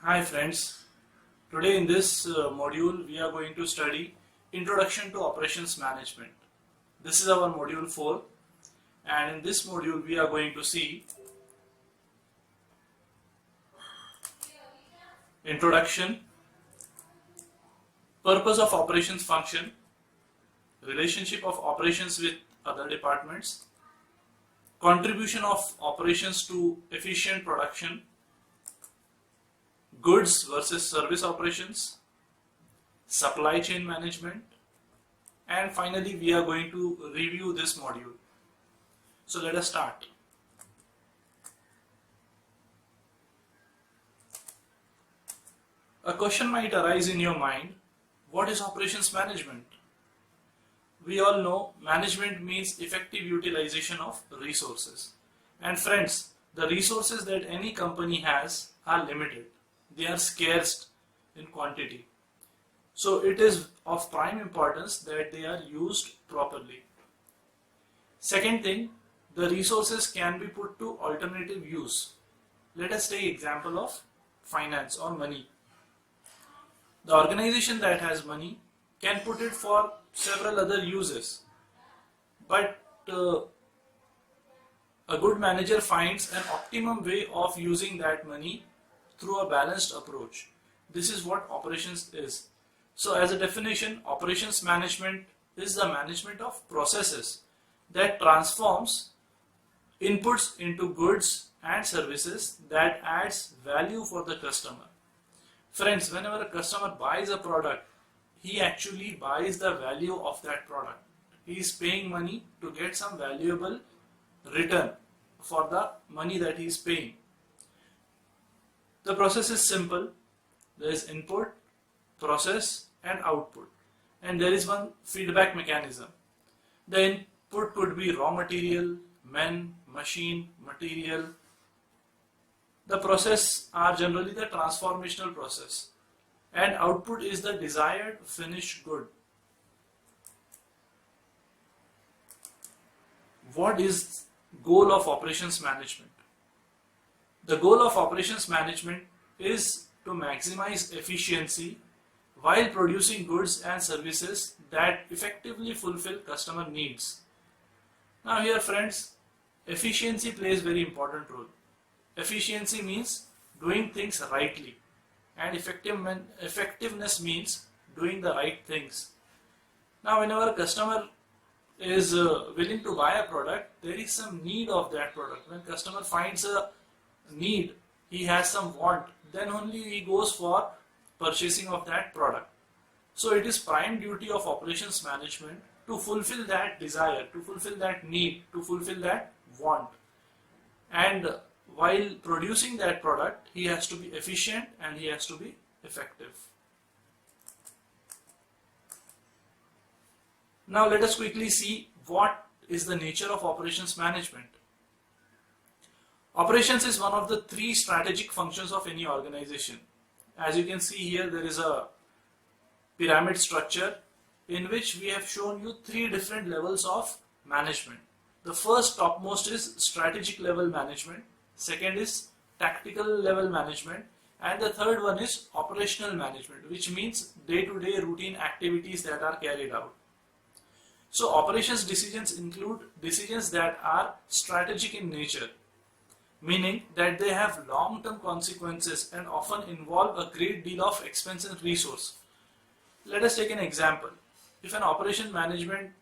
Hi friends, today in this module we are going to study Introduction to Operations Management. This is our module 4 and in this module we are going to see Introduction, Purpose of Operations Function, Relationship of Operations with other departments, Contribution of Operations to Efficient Production, Goods versus Service Operations, Supply Chain Management, and finally we are going to review this module. So let us start. A question might arise in your mind, what is operations management? We all know management means effective utilization of resources. And friends, the resources that any company has are limited. They are scarce in quantity. So it is of prime importance that they are used properly. Second thing, the resources can be put to alternative use. Let us take example of finance or money. The organization that has money can put it for several other uses. But a good manager finds an optimum way of using that money through a balanced approach. This is what operations is. So as a definition, operations management is the management of processes that transforms inputs into goods and services that adds value for the customer. Friends, whenever a customer buys a product, he actually buys the value of that product. He is paying money to get some valuable return for the money that he is paying. The process is simple. There is input, process and output, and there is one feedback mechanism. The input could be raw material, men, machine, material. The process are generally the transformational process, and output is the desired finished good. What is goal of operations management? The goal of operations management is to maximize efficiency while producing goods and services that effectively fulfill customer needs. Now here friends, efficiency plays very important role. Efficiency means doing things rightly, and effectiveness means doing the right things. Now whenever a customer is willing to buy a product, there is some need of that product. When customer finds a need, he has some want, then only he goes for purchasing of that product. So it is prime duty of operations management to fulfill that desire, to fulfill that need, to fulfill that want. And while producing that product, he has to be efficient and he has to be effective. Now let us quickly see what is the nature of operations management. Operations is one of the three strategic functions of any organization. As you can see here, there is a pyramid structure in which we have shown you three different levels of management. The first topmost is strategic level management, second is tactical level management, and the third one is operational management, which means day-to-day routine activities that are carried out. So operations decisions include decisions that are strategic in nature, meaning that they have long-term consequences and often involve a great deal of expense and resource. Let us take an example. If an operation management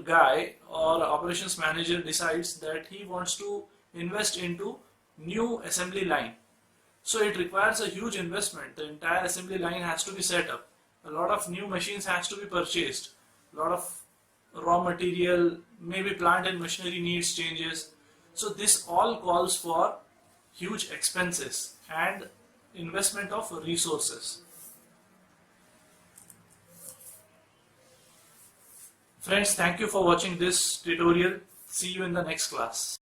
guy or operations manager decides that he wants to invest into new assembly line, so it requires a huge investment. The entire assembly line has to be set up. A lot of new machines has to be purchased. A lot of raw material, maybe plant and machinery needs changes. So this all calls for huge expenses and investment of resources. Friends, thank you for watching this tutorial. See you in the next class.